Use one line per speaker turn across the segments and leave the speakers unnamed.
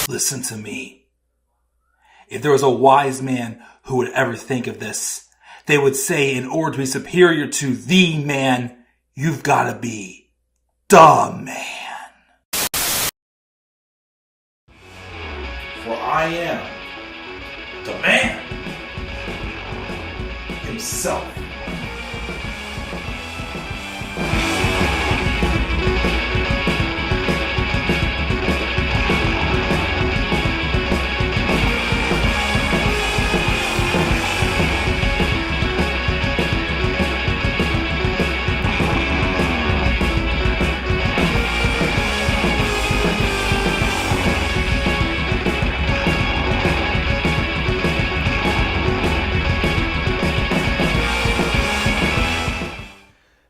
Listen to me. If there was a wise man who would ever think of this, they would say in order to be superior to the man, you've got to be the man. For I am the man himself.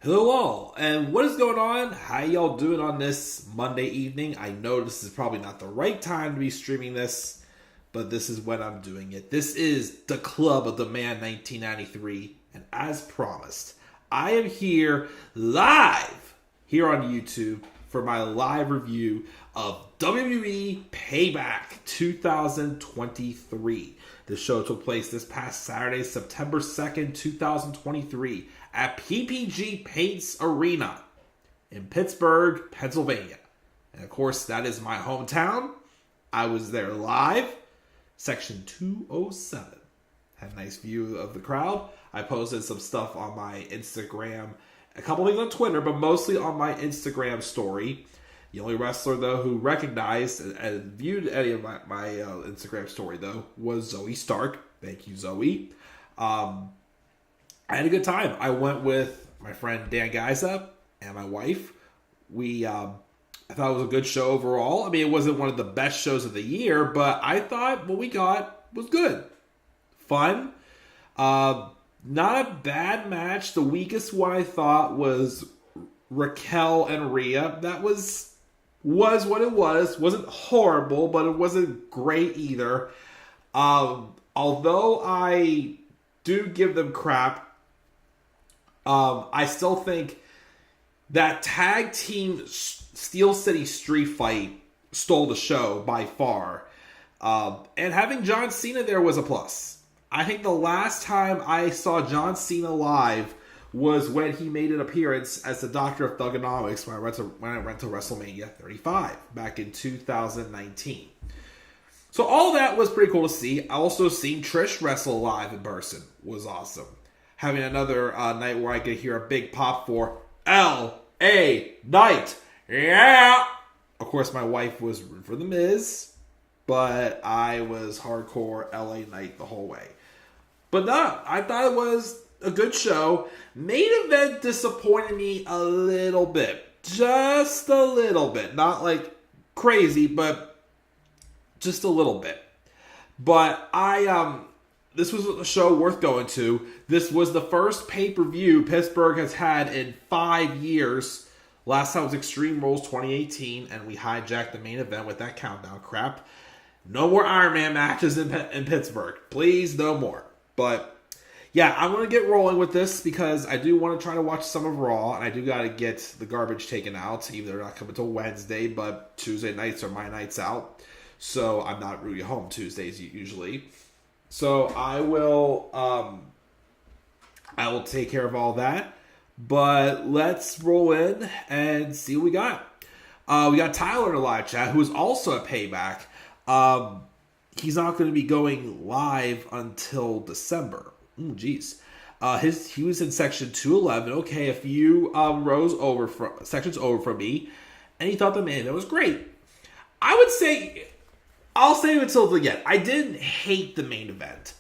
Hello all, and what is going on? How y'all doing on this Monday evening? I know this is probably not the right time to be streaming this, but this is when I'm doing it. This is the Club of the Man 1993, and as promised, I am here live here on YouTube for my live review of WWE Payback 2023. The show took place this past Saturday, September 2nd, 2023 at PPG Paints Arena in Pittsburgh, Pennsylvania. And of course, that is my hometown. I was there live. Section 207. Had a nice view of the crowd. I posted some stuff on my Instagram, a couple things on Twitter, but mostly on my Instagram story. The only wrestler, though, who recognized and viewed any of my Instagram story, though, was Zoe Stark. Thank you, Zoe. I had a good time. I went with my friend Dan Geisa and my wife. I thought it was a good show overall. I mean, it wasn't one of the best shows of the year, but I thought what we got was good. Fun. Not a bad match. The weakest one I thought was Raquel and Rhea. That was what it was. Wasn't horrible, but it wasn't great either. Although I do give them crap, I still think that tag team Steel City Street Fight stole the show by far. And having John Cena there was a plus. I think the last time I saw John Cena live was when he made an appearance as the Doctor of Thugonomics when I went to WrestleMania 35 back in 2019. So all that was pretty cool to see. I also seen Trish wrestle live in person was awesome. Having another night where I could hear a big pop for L.A. Knight. Yeah! Of course, my wife was rooting for The Miz, but I was hardcore L.A. Knight the whole way. But no, I thought it was a good show. Main event disappointed me a little bit. Just a little bit. Not like crazy, but just a little bit. But this was a show worth going to. This was the first pay-per-view Pittsburgh has had in 5 years. Last time was Extreme Rules 2018, and we hijacked the main event with that countdown crap. No more Iron Man matches in Pittsburgh. Please, no more. But yeah, I'm going to get rolling with this because I do want to try to watch some of Raw, and I do got to get the garbage taken out. Even though they're not coming until Wednesday, but Tuesday nights are my nights out. So I'm not really home Tuesdays usually. So I will take care of all that. But let's roll in and see what we got. We got Tyler in the live chat, who is also a Payback. He's not going to be going live until December. Ooh, geez. He was in section 211. Okay, a few sections over from me, and he thought the main event was great. I would say, I'll say it until the end. I didn't hate the main event.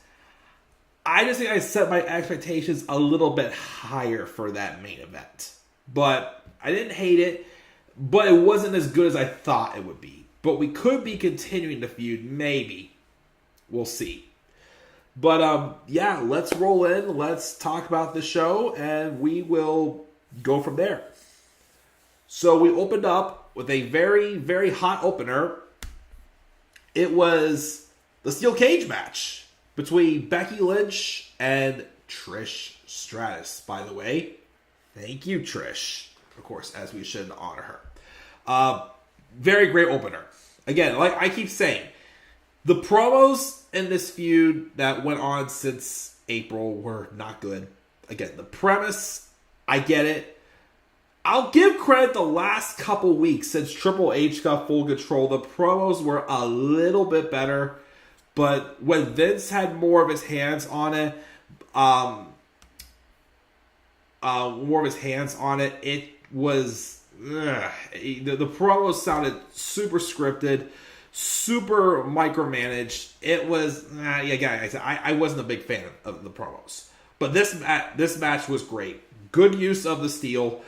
I just think I set my expectations a little bit higher for that main event. But I didn't hate it, but it wasn't as good as I thought it would be. But we could be continuing the feud, maybe. We'll see. But yeah, let's roll in. Let's talk about the show, and we will go from there. So we opened up with a very, very hot opener. It was the steel cage match between Becky Lynch and Trish Stratus, by the way. Thank you, Trish. Of course, as we should honor her. Very great opener. again, like I keep saying, the promos in this feud that went on since April were not good. Again, the premise, I get it. I'll give credit the last couple weeks since Triple H got full control. The promos were a little bit better, but when Vince had more of his hands on it, it was the promos sounded super scripted, super micromanaged. It was I wasn't a big fan of the promos, but this match was great. Good use of the steel.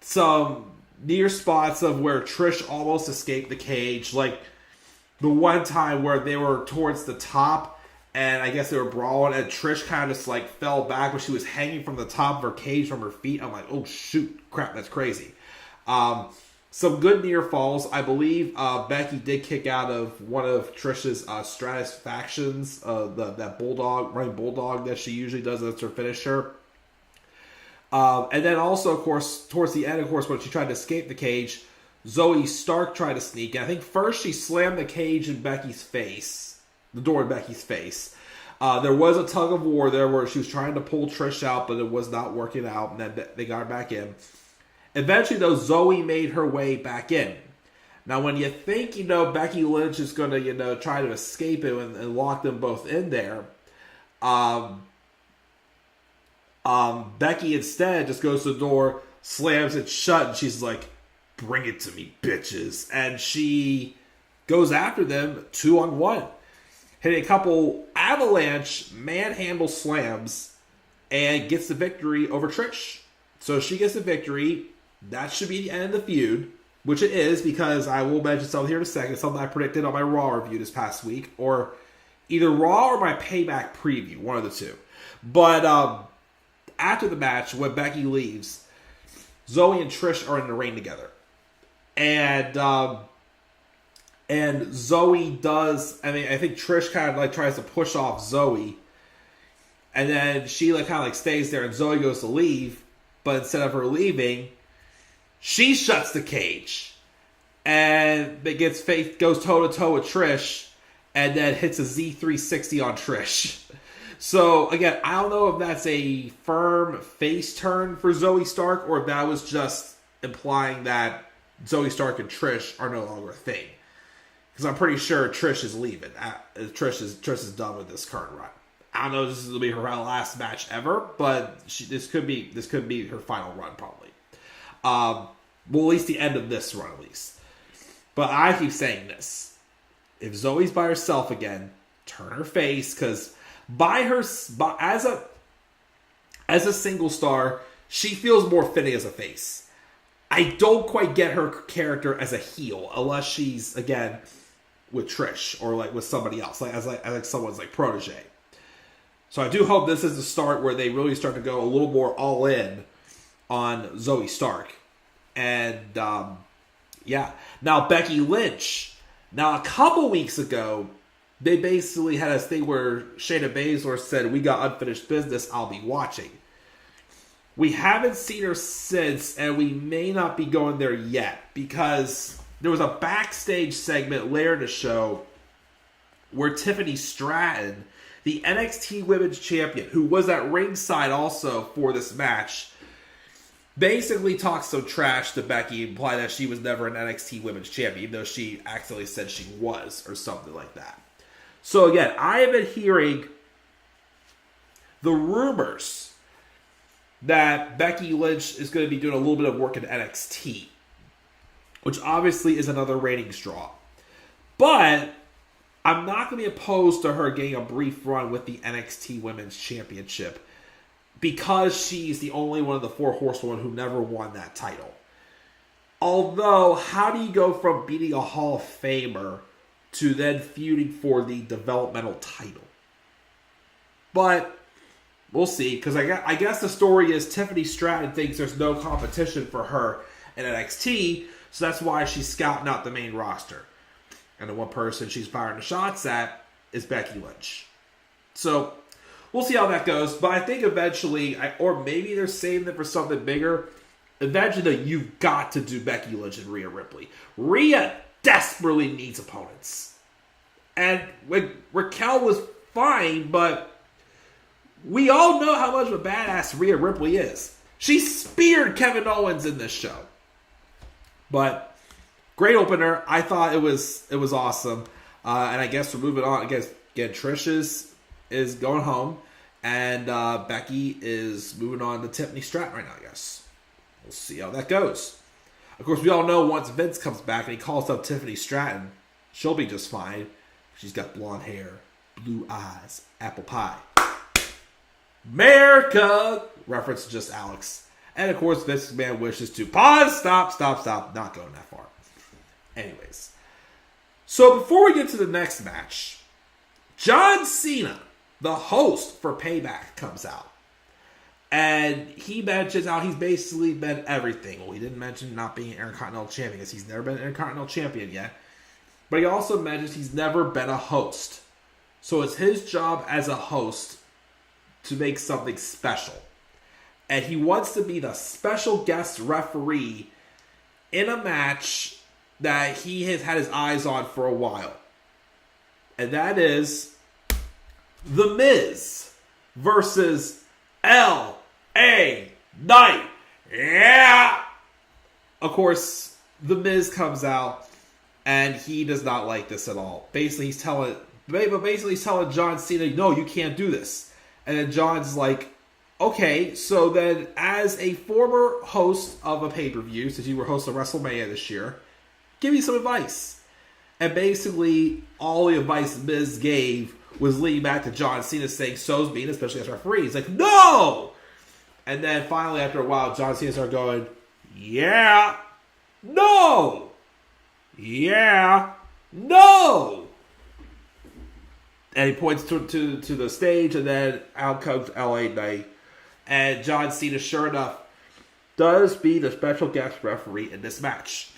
Some near spots of where Trish almost escaped the cage, like the one time where they were towards the top and I guess they were brawling and Trish kind of just like fell back when she was hanging from the top of her cage from her feet. I'm like, oh shoot, crap, that's crazy. Some good near falls. I believe Becky did kick out of one of Trish's Stratus factions, that running bulldog that she usually does as her finisher. And then also, of course, towards the end, of course, when she tried to escape the cage, Zoe Stark tried to sneak in. I think first she slammed the cage in Becky's face, the door in Becky's face. There was a tug of war there where she was trying to pull Trish out, but it was not working out, and then they got her back in. Eventually, though, Zoe made her way back in. Now, when you think, Becky Lynch is going to, try to escape it and lock them both in there, Becky instead just goes to the door, slams it shut, and she's like, bring it to me, bitches. And she goes after them 2-on-1, hitting a couple avalanche manhandle slams and gets the victory over Trish. So she gets the victory. That should be the end of the feud, which it is, because I will mention something here in a second, something I predicted on my Raw review this past week, or either Raw or my Payback preview, one of the two. But after the match, when Becky leaves, Zoe and Trish are in the ring together. And Zoe does, I think Trish kind of like tries to push off Zoe. And then she kind of stays there, and Zoe goes to leave. But instead of her leaving, she shuts the cage. And it goes toe-to-toe with Trish, and then hits a Z360 on Trish. So, again, I don't know if that's a firm face turn for Zoe Stark, or if that was just implying that Zoe Stark and Trish are no longer a thing. Because I'm pretty sure Trish is leaving. Trish is done with this current run. I don't know if this will be her last match ever, but this could be her final run, probably. Well, at least the end of this run, at least. But I keep saying this. If Zoe's by herself again, turn her face, because as a single star, she feels more fitting as a face. I don't quite get her character as a heel, unless she's, again, with Trish, or with somebody else, as someone's protege. So I do hope this is the start where they really start to go a little more all in on Zoe Stark. And, Now, Becky Lynch. Now, a couple weeks ago, they basically had a thing where Shayna Baszler said, we got unfinished business, I'll be watching. We haven't seen her since, and we may not be going there yet, because there was a backstage segment later in the show where Tiffany Stratton, the NXT Women's Champion, who was at ringside also for this match, basically talks some trash to Becky, implying that she was never an NXT Women's Champion, even though she accidentally said she was, or something like that. So again, I have been hearing the rumors that Becky Lynch is going to be doing a little bit of work in NXT, which obviously is another ratings draw. But I'm not going to be opposed to her getting a brief run with the NXT Women's Championship, because she's the only one of the four horsewomen who never won that title. Although, how do you go from beating a Hall of Famer to then feuding for the developmental title? But we'll see, because I guess the story is Tiffany Stratton thinks there's no competition for her in NXT, so that's why she's scouting out the main roster. And the one person she's firing the shots at is Becky Lynch. So we'll see how that goes, but I think eventually, or maybe they're saving it for something bigger. Eventually, you've got to do Becky Lynch and Rhea Ripley. Rhea desperately needs opponents. And Raquel was fine, but we all know how much of a badass Rhea Ripley is. She speared Kevin Owens in this show. But great opener. I thought it was awesome. And I guess we're moving on. I guess again, Trish is going home, and Becky is moving on to Tiffany Stratton right now. I guess we'll see how that goes. Of course, we all know once Vince comes back and he calls up Tiffany Stratton, she'll be just fine. She's got blonde hair, blue eyes, apple pie. America! Reference to just Alex. And of course, Vince McMahon wishes to pause, stop, not going that far. Anyways. So before we get to the next match, John Cena, the host for Payback, comes out. And he mentions how he's basically been everything. Well, he didn't mention not being an Intercontinental Champion, because he's never been an Intercontinental Champion yet. But he also mentions he's never been a host. So it's his job as a host to make something special. And he wants to be the special guest referee in a match that he has had his eyes on for a while. And that is The Miz versus L.A. Knight. Yeah! Of course, The Miz comes out, and he does not like this at all. Basically, he's telling John Cena, no, you can't do this. And then John's like, okay, so then as a former host of a pay-per-view, since you were host of WrestleMania this year, give me some advice. And basically, all the advice Miz gave was leading back to John Cena saying, so's being, especially as referee. He's like, no! And then finally, after a while, John Cena started going, yeah, no, yeah, no. And he points to the stage, and then out comes L.A. Knight. And John Cena, sure enough, does be the special guest referee in this match.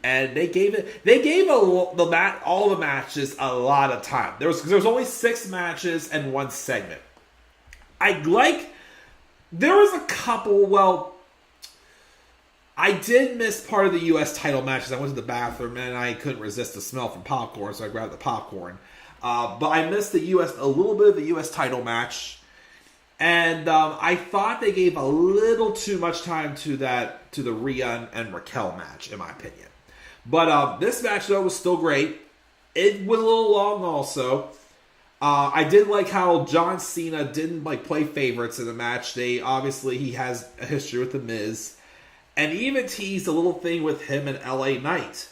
And they gave all the matches a lot of time. There was only 6 matches and 1 segment. There was a couple, I did miss part of the U.S. title matches. I went to the bathroom and I couldn't resist the smell from popcorn, so I grabbed the popcorn. But I missed a little bit of the U.S. title match. And I thought they gave a little too much time to the Rhea and Raquel match, in my opinion. But this match, though, was still great. It was a little long also. I did like how John Cena didn't play favorites in the match. He has a history with The Miz. And even teased a little thing with him and LA Knight.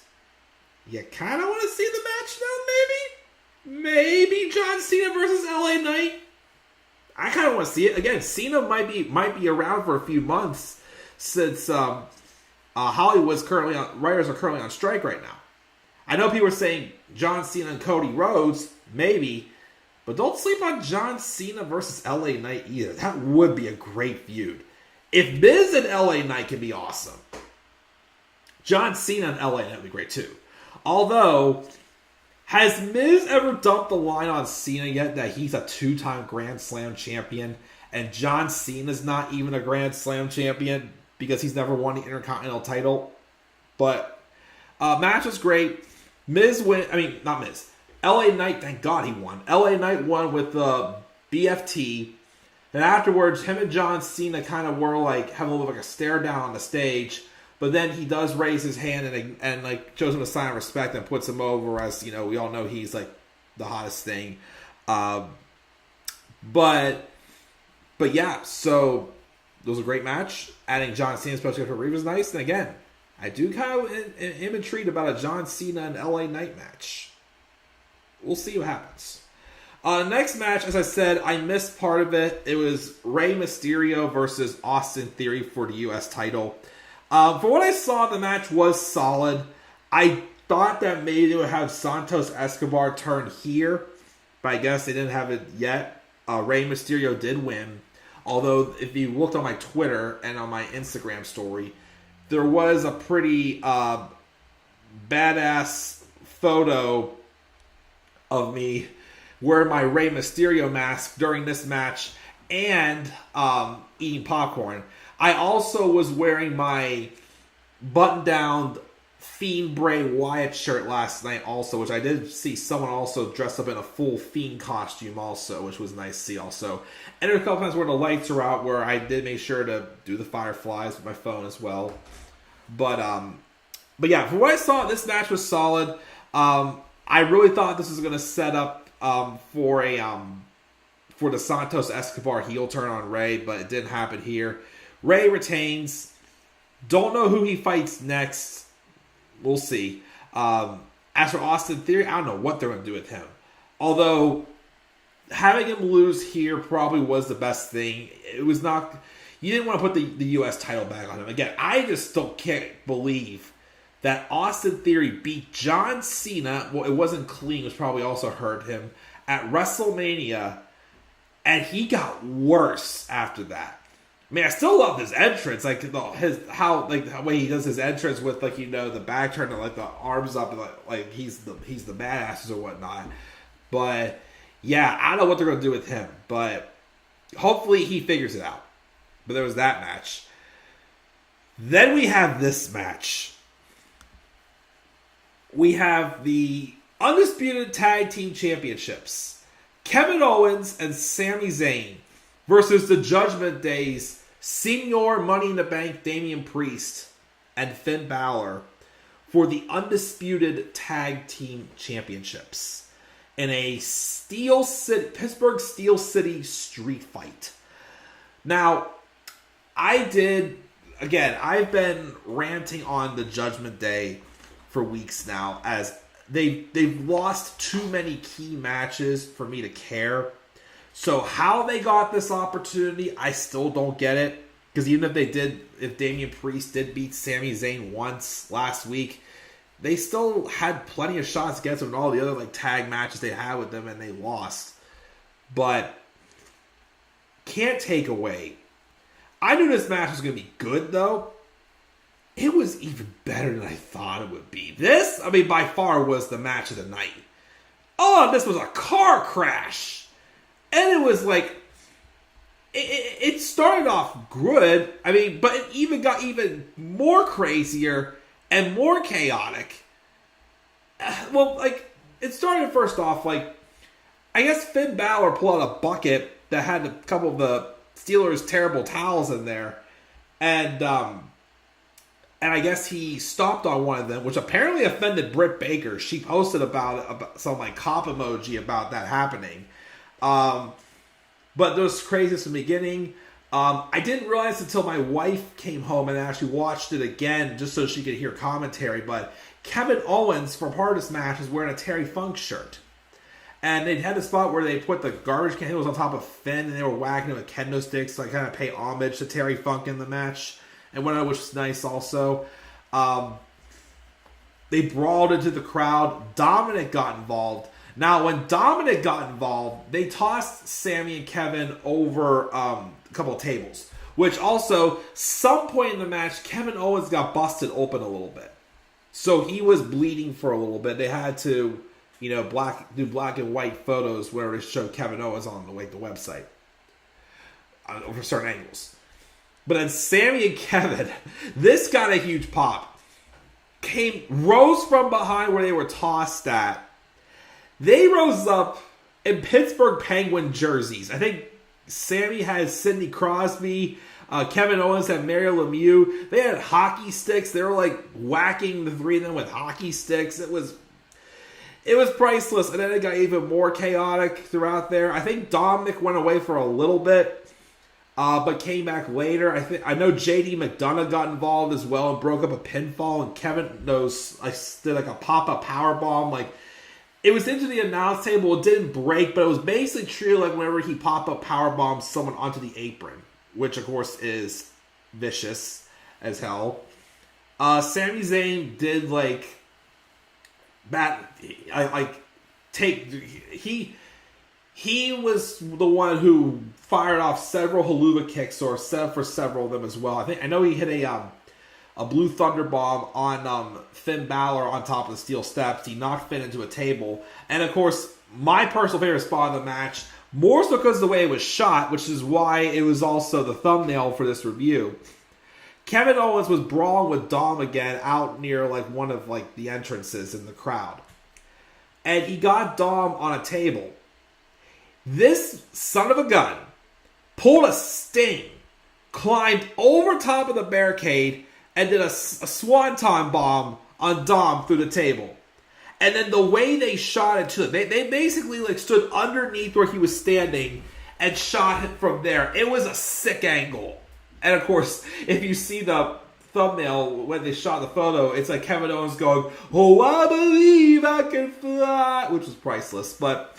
You kind of want to see the match now, maybe? Maybe John Cena versus LA Knight? I kind of want to see it. Again, Cena might be around for a few months since Hollywood's writers are currently on strike right now. I know people are saying John Cena and Cody Rhodes, maybe, but don't sleep on John Cena versus LA Knight either. That would be a great feud. If Miz and LA Knight can be awesome, John Cena and LA Knight would be great too. Although, has Miz ever dumped the line on Cena yet that he's a 2-time Grand Slam champion and John Cena's not even a Grand Slam champion because he's never won the Intercontinental title? But match was great. Not Miz. LA Knight, thank God he won. LA Knight won with the BFT. And afterwards, him and John Cena kind of were having a little a stare down on the stage. But then he does raise his hand and shows him a sign of respect and puts him over, as we all know he's the hottest thing. But yeah, so it was a great match. Adding John Cena, especially for Rhea, was nice. And again, I do kind of am intrigued about a John Cena and LA Knight match. We'll see what happens. Next match, as I said, I missed part of it. It was Rey Mysterio versus Austin Theory for the U.S. title. For what I saw, the match was solid. I thought that maybe they would have Santos Escobar turn here, but I guess they didn't have it yet. Rey Mysterio did win. Although, if you looked on my Twitter and on my Instagram story, there was a pretty badass photo of me wearing my Rey Mysterio mask during this match and eating popcorn. I also was wearing my button-down Fiend Bray Wyatt shirt last night also, which I did see someone also dressed up in a full Fiend costume also, which was nice to see also. And there were a couple times where the lights are out where I did make sure to do the fireflies with my phone as well. But yeah, from what I saw, this match was solid. I really thought this was going to set up for the Santos Escobar heel turn on Rey, but it didn't happen here. Rey retains. Don't know who he fights next. We'll see. As for Austin Theory, I don't know what they're going to do with him. Although, having him lose here probably was the best thing. It was not... You didn't want to put the U.S. title back on him. Again, I just can't believe that Austin Theory beat John Cena. Well, it wasn't clean, which probably also hurt him, at WrestleMania. And he got worse after that. I mean, I still love his entrance, like the way he does his entrance with the back turn and the arms up, and like he's the badasses or whatnot. But yeah, I don't know what they're gonna do with him, but hopefully he figures it out. But there was that match. Then we have this match. We have the Undisputed Tag Team Championships: Kevin Owens and Sami Zayn versus the Judgment Day's Senior Money in the Bank Damian Priest and Finn Balor for the Undisputed Tag Team Championships in a Pittsburgh Steel City street fight. Now, I've been ranting on the Judgment Day for weeks now, as they've lost too many key matches for me to care. So how they got this opportunity, I still don't get it. Because even if Damian Priest did beat Sami Zayn once last week, they still had plenty of shots against him in all the other tag matches they had with them, and they lost. But can't take away. I knew this match was going to be good, though. It was even better than I thought it would be. This, by far was the match of the night. Oh, this was a car crash. And it was it started off good. but it even got even more crazier and more chaotic. It started first off, I guess Finn Balor pulled out a bucket that had a couple of the Steelers' terrible towels in there. And I guess he stomped on one of them, which apparently offended Britt Baker. She posted about some cop emoji about that happening. But it was crazy from the beginning. I didn't realize until my wife came home and actually watched it again just so she could hear commentary. But Kevin Owens, for part of this match, was wearing a Terry Funk shirt. And they had a spot where they put the garbage can handles on top of Finn, and they were whacking him with kendo sticks to kind of pay homage to Terry Funk in the match. And which was nice also. They brawled into the crowd. Dominic got involved. Now, when Dominic got involved, they tossed Sami and Kevin over a couple of tables. Which also, some point in the match, Kevin Owens got busted open a little bit. So he was bleeding for a little bit. They had to, do black and white photos where they showed Kevin Owens on the website. For certain angles. But then Sami and Kevin, this got a huge pop. Rose from behind where they were tossed at. They rose up in Pittsburgh Penguin jerseys. I think Sami had Sidney Crosby. Kevin Owens had Mario Lemieux. They had hockey sticks. They were whacking the three of them with hockey sticks. It was priceless. And then it got even more chaotic throughout there. I think Dominic went away for a little bit, but came back later. I know JD McDonough got involved as well and broke up a pinfall. And Kevin did a pop-up powerbomb. It was into the announce table. It didn't break, but it was basically treated like whenever he pop-up powerbombs someone onto the apron, which of course is vicious as hell. Sami Zayn did he was the one who fired off several haluva kicks or set for several of them as well. I know he hit a blue thunder bomb on Finn Balor on top of the steel steps. He knocked Finn into a table. And of course, my personal favorite spot of the match, more so because of the way it was shot, which is why it was also the thumbnail for this review. Kevin Owens was brawling with Dom again out near like one of like the entrances in the crowd. And he got Dom on a table. This son of a gun pulled a Sting, climbed over top of the barricade, and did a swanton bomb on Dom through the table. And then the way they shot it to him, they basically like stood underneath where he was standing and shot him from there. It was a sick angle. And of course, if you see the thumbnail when they shot the photo, it's like Kevin Owens going, "Oh, I believe I can fly," which was priceless. But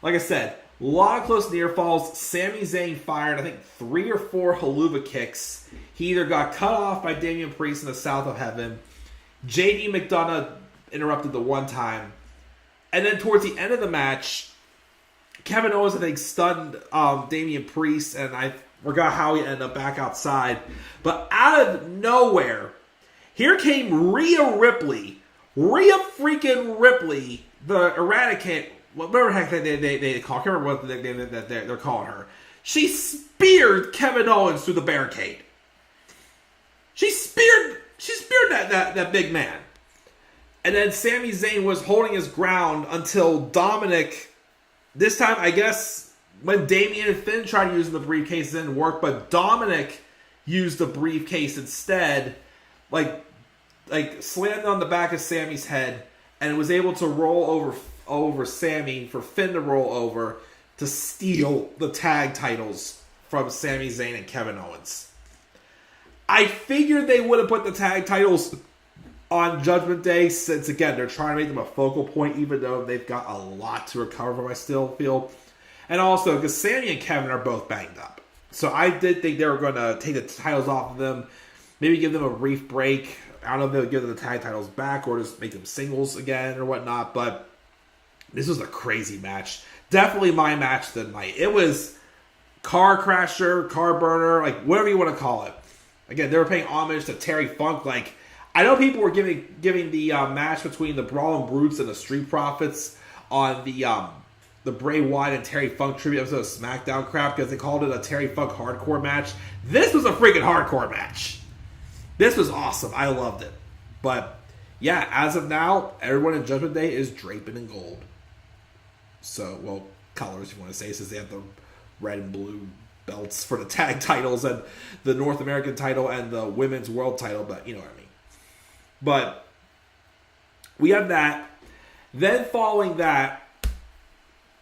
like I said, a lot of close near falls. Sami Zayn fired, I think, 3 or 4 haluva kicks. He either got cut off by Damian Priest in the South of Heaven. JD McDonough interrupted the one time. And then towards the end of the match, Kevin Owens, I think, stunned Damian Priest, and I forgot how he ended up back outside. But out of nowhere, here came Rhea Ripley. Rhea freaking Ripley, the Eradicate, whatever the heck they call her. I can't remember what the nickname that they're calling her. She speared Kevin Owens through the barricade. She speared that big man. And then Sami Zayn was holding his ground until Dominic, this time, I guess, when Damian and Finn tried to use the briefcase, it didn't work, but Dominic used the briefcase instead, like slammed on the back of Sami's head, and was able to roll over Sami for Finn to roll over to steal the tag titles from Sami Zayn and Kevin Owens. I figured they would have put the tag titles on Judgment Day, since again they're trying to make them a focal point, even though they've got a lot to recover from, I still feel. And also because Sami and Kevin are both banged up, so I did think they were going to take the titles off of them, maybe give them a brief break. I don't know if they'll give them the tag titles back or just make them singles again or whatnot, but this was a crazy match. Definitely my match of the night. It was car crasher, car burner, like whatever you want to call it. Again, they were paying homage to Terry Funk. Like, I know people were giving the match between the Brawling Brutes and the Street Profits on the Bray Wyatt and Terry Funk tribute episode of SmackDown crap because they called it a Terry Funk hardcore match. This was a freaking hardcore match. This was awesome. I loved it. But yeah, as of now, everyone in Judgment Day is draping in gold. So, well, colors you want to say, since they have the red and blue belts for the tag titles and the North American title and the women's world title, but you know what I mean. But we have that. Then following that,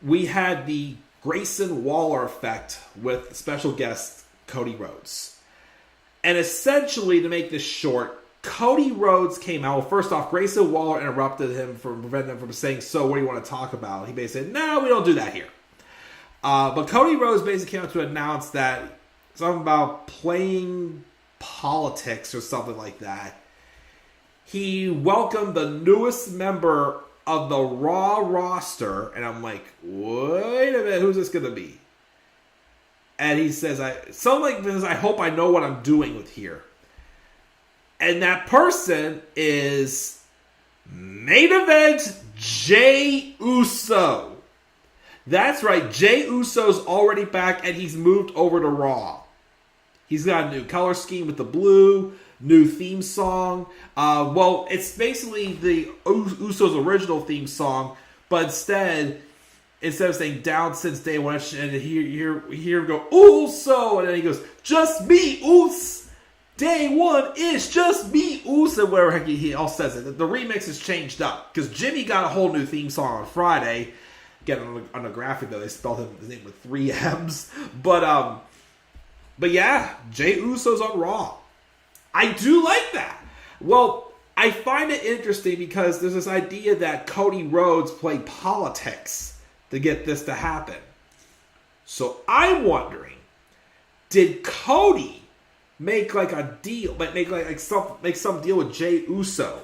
we had the Grayson Waller effect with special guest Cody Rhodes. And essentially, to make this short, Cody Rhodes came out. Well, first off, Grayson Waller interrupted him from preventing him from saying, "So what do you want to talk about?" He basically said, "No, we don't do that here." But Cody Rhodes basically came out to announce that something about playing politics or something like that. He welcomed the newest member of the Raw roster, and I'm like, wait a minute, who's this going to be? And he says, something like this, "I hope I know what I'm doing with here." And that person is main event Jey Uso. That's right, Jey Uso's already back, and he's moved over to Raw. He's got a new color scheme with the blue, new theme song. Well, it's basically the Uso's original theme song, but instead of saying "down since day one," and here we go, "Uso," and then he goes, "Just me, Us. Day one is just me, Uso," whatever he all says it. The remix is changed up because Jimmy got a whole new theme song on Friday. Again, on the graphic though, they spelled his name with 3 M's. But yeah, Jey Uso's on Raw. I do like that. Well, I find it interesting because there's this idea that Cody Rhodes played politics to get this to happen. So I'm wondering, did Cody make like a deal, make some deal with Jey Uso?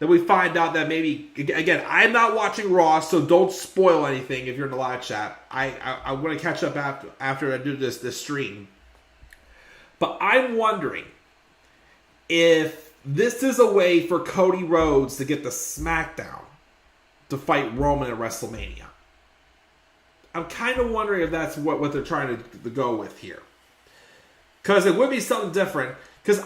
Then we find out that maybe, again, I'm not watching Raw, so don't spoil anything if you're in the live chat. I'm going to catch up after I do this stream. But I'm wondering if this is a way for Cody Rhodes to get the SmackDown to fight Roman at WrestleMania. I'm kind of wondering if that's what they're trying to go with here. Because it would be something different. Because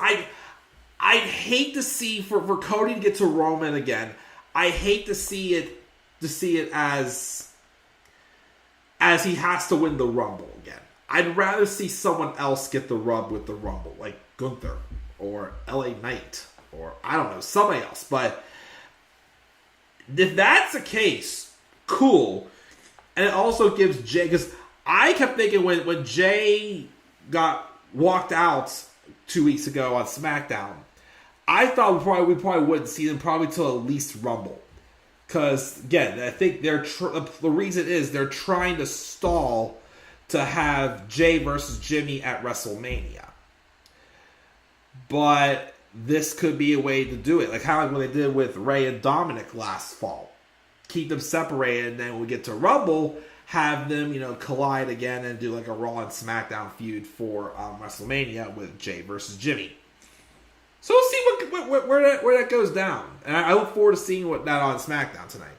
I'd hate to see for Cody to get to Roman again. I hate to see it as he has to win the Rumble again. I'd rather see someone else get the rub with the Rumble, like Gunther or LA Knight or I don't know, somebody else. But if that's the case, cool. And it also gives Jay, because I kept thinking when Jay got walked out 2 weeks ago on SmackDown, I thought we probably wouldn't see them probably till at least Rumble. Because, again, I think the reason is they're trying to stall to have Jay versus Jimmy at WrestleMania. But this could be a way to do it. Like how like what they did with Rhea and Dominic last fall. Keep them separated, and then when we get to Rumble, have them, collide again and do like a Raw and SmackDown feud for WrestleMania with Jay versus Jimmy. So we'll see where that goes down. And I look forward to seeing that on SmackDown tonight.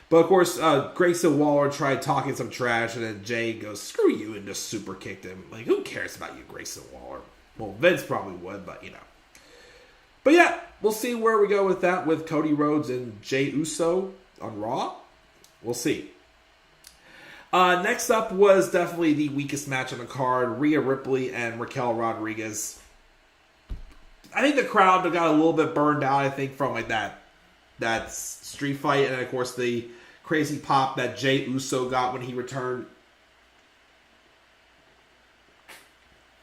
But of course, Grayson Waller tried talking some trash, and then Jay goes, screw you, and just super kicked him. Like, who cares about you, Grayson Waller? Well, Vince probably would, but But yeah, we'll see where we go with that with Cody Rhodes and Jey Uso on Raw. We'll see. Next up was definitely the weakest match on the card. Rhea Ripley and Raquel Rodriguez. I think the crowd got a little bit burned out, I think, from like that street fight. And, of course, the crazy pop that Jey Uso got when he returned.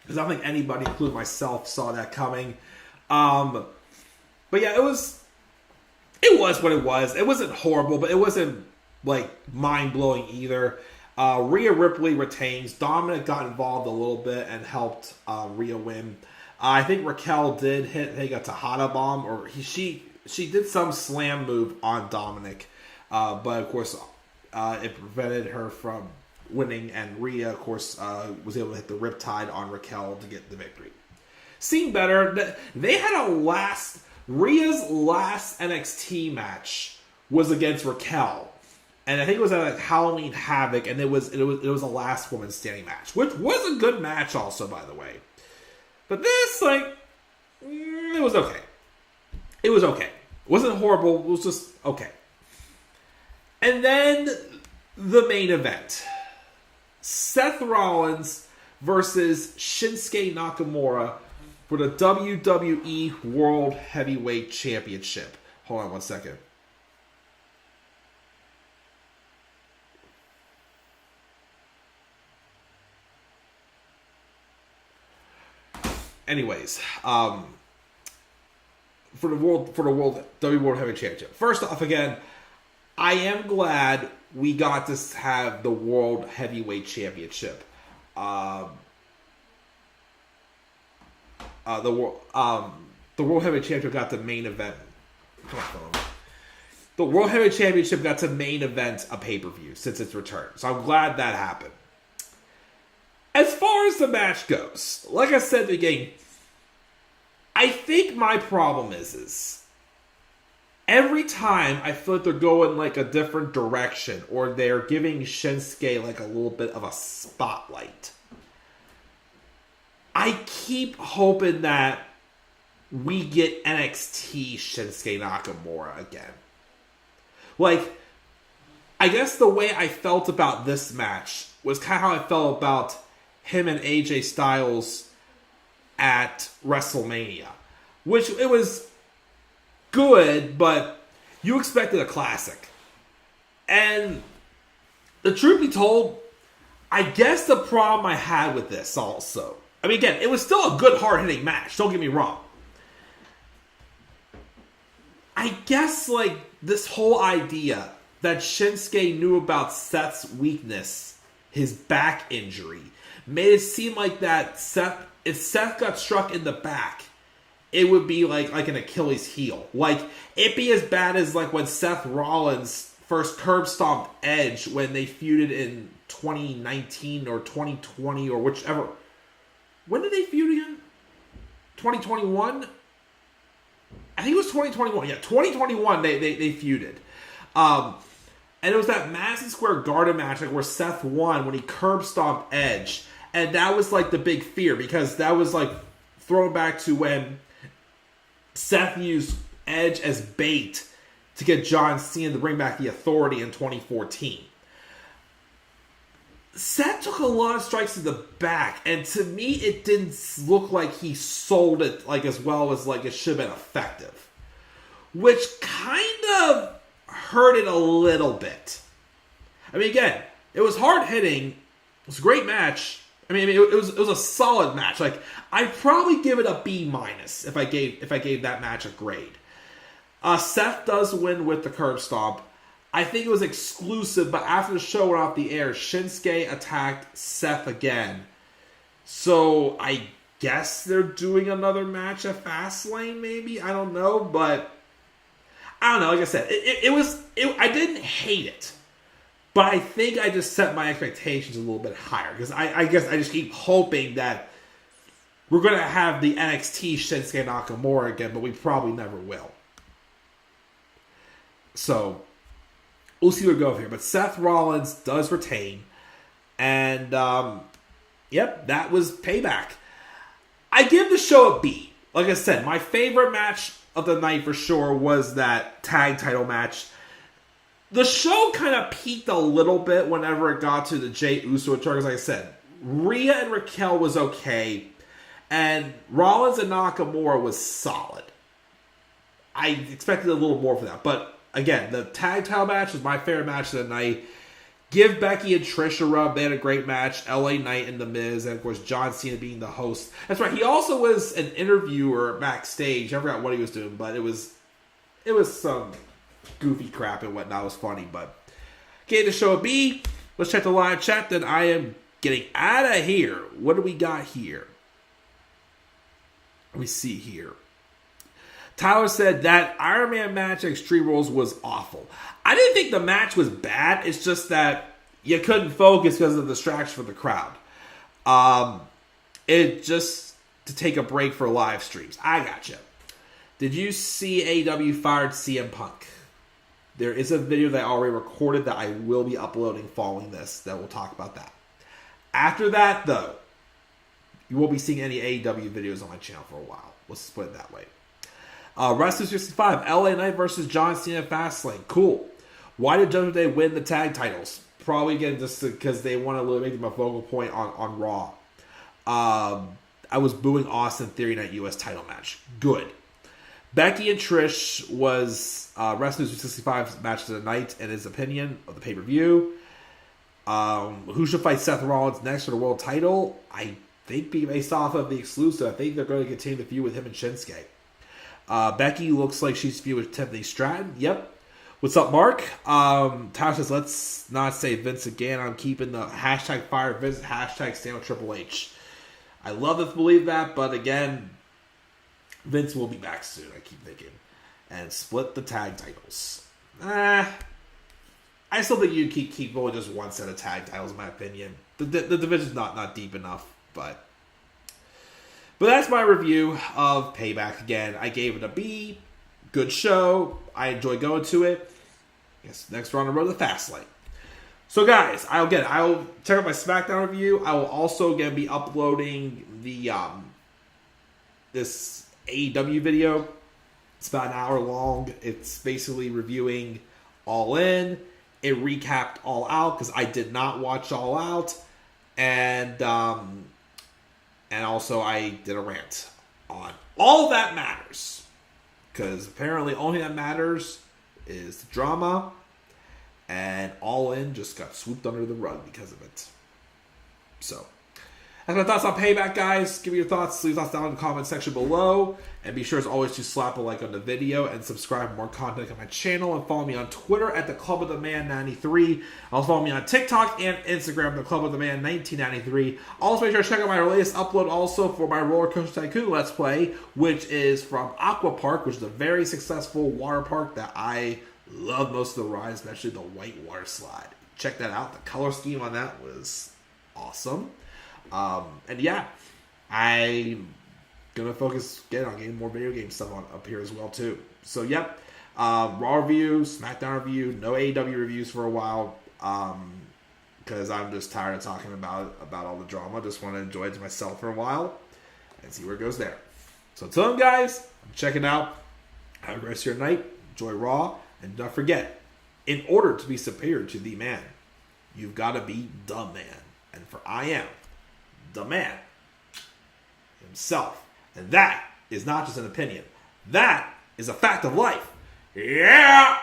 Because I don't think anybody, including myself, saw that coming. But yeah, it was what it was. It wasn't horrible, but it wasn't like mind-blowing either. Rhea Ripley retains. Dominic got involved a little bit and helped Rhea win. I think Raquel did hit a Tejada bomb, or she did some slam move on Dominic, but of course it prevented her from winning, and Rhea, of course, was able to hit the Riptide on Raquel to get the victory. Seemed better. They had Rhea's last NXT match was against Raquel, and I think it was at Halloween Havoc, and it was a last woman standing match, which was a good match also, by the way. But this, it was okay. It was okay. It wasn't horrible. It was just okay. And then the main event. Seth Rollins versus Shinsuke Nakamura for the WWE World Heavyweight Championship. Hold on one second. Anyways, for the WWE World Heavyweight Championship. First off, again, I am glad we got to have the World Heavyweight Championship. The World Heavyweight Championship got the main event. The World Heavyweight Championship got to main event a pay-per-view since its return. So I'm glad that happened. As far as the match goes, like I said at the beginning, I think my problem is every time I feel like they're going like a different direction, or they're giving Shinsuke like a little bit of a spotlight, I keep hoping that we get NXT Shinsuke Nakamura again. Like, I guess the way I felt about this match was kind of how I felt about him and AJ Styles at WrestleMania. Which, it was good, but you expected a classic. And the truth be told, I guess the problem I had with this also, I mean, again, it was still a good, hard-hitting match, don't get me wrong. I guess, like, this whole idea that Shinsuke knew about Seth's weakness, his back injury, made it seem like that if Seth got struck in the back, it would be like an Achilles heel. Like, it'd be as bad as like when Seth Rollins first curb stomped Edge when they feuded in 2019 or 2020 or whichever. When did they feud again? 2021? I think it was 2021. Yeah, 2021 they feuded. And it was that Madison Square Garden match where Seth won when he curb stomped Edge. And that was like the big fear, because that was like thrown back to when Seth used Edge as bait to get John Cena to bring back the Authority in 2014. Seth took a lot of strikes to the back, and to me, it didn't look like he sold it like as well as like it should have been effective, which kind of hurt it a little bit. I mean, again, it was hard hitting. It was a great match. I mean, it was a solid match. Like, I'd probably give it a B- if I gave that match a grade. Seth does win with the curb stomp. I think it was exclusive, but after the show went off the air, Shinsuke attacked Seth again. So I guess they're doing another match at Fastlane, maybe? I don't know, but I don't know. Like I said, I didn't hate it, but I think I just set my expectations a little bit higher because I guess I just keep hoping that we're going to have the NXT Shinsuke Nakamura again, but we probably never will. So we'll see where we go here. But Seth Rollins does retain. And, yep, that was Payback. I give the show a B. Like I said, my favorite match of the night for sure was that tag title match. The show kind of peaked a little bit whenever it got to the Jey Uso return. Like I said, Rhea and Raquel was okay. And Rollins and Nakamura was solid. I expected a little more for that. But again, the tag title match was my favorite match of the night. Give Becky and Trish a rub. They had a great match. LA Knight and The Miz. And, of course, John Cena being the host. That's right. He also was an interviewer backstage. I forgot what he was doing, but it was some goofy crap and whatnot. It was funny, but gave the show a B. Let's check the live chat. Then I am getting out of here. What do we got here? Let me see here. Tyler said that Iron Man match at Extreme Rules was awful. I didn't think the match was bad. It's just that you couldn't focus because of the distraction from the crowd. It just to take a break for live streams. I gotcha. Did you see AEW fired CM Punk? There is a video that I already recorded that I will be uploading following this that will talk about that. After that, though, you won't be seeing any AEW videos on my channel for a while. Let's put it that way. Wrestling 65, LA Knight versus John Cena Fastlane. Cool. Why did Judgement Day win the tag titles? Probably again just because they want to make them a focal point on Raw. I was booing Austin Theory in that US title match. Good. Becky and Trish was Wrestling 65's match of the night in his opinion of the pay-per-view. Who should fight Seth Rollins next for the world title? I think based off of the exclusive, I think they're going to continue the feud with him and Shinsuke. Becky looks like she's feud with Tiffany Stratton. Yep. What's up, Mark? Tyler says, let's not say Vince again. I'm keeping the hashtag fire Vince, hashtag stand with Triple H. I love to believe that, but again, Vince will be back soon, I keep thinking. And split the tag titles. I still think you keep going just one set of tag titles, in my opinion. The division's not deep enough, but that's my review of Payback. Again, I gave it a B. Good show. I enjoy going to it. Yes, next we're on the road to Fastlane. So, guys, I'll check out my SmackDown review. I will also again be uploading the this AEW video. It's about an hour long. It's basically reviewing All In. It recapped All Out because I did not watch All Out, and also I did a rant on all that matters. Because apparently the only thing that matters is the drama. And All In just got swooped under the rug because of it. So, that's my thoughts on Payback, guys. Give me your thoughts. Leave thoughts down in the comment section below. And be sure as always to slap a like on the video and subscribe for more content on my channel. And follow me on Twitter at the Club of the Man 93. Also follow me on TikTok and Instagram, the Club of the Man 1993. Also make sure to check out my latest upload also for my Roller Coaster Tycoon Let's Play, which is from Aqua Park, which is a very successful water park that I love most of the rides, especially the white water slide. Check that out. The color scheme on that was awesome. And yeah, I'm gonna focus again on getting more video game stuff up here as well too. So yep, Raw review, SmackDown review, no AEW reviews for a while, because I'm just tired of talking about all the drama. Just want to enjoy it to myself for a while. and see where it goes there. So until then, guys, check it out. Have a great rest of your night. Enjoy Raw. And don't forget, in order to be superior to the man, you've got to be the man. And for I am the man himself. And that is not just an opinion. That is a fact of life. Yeah!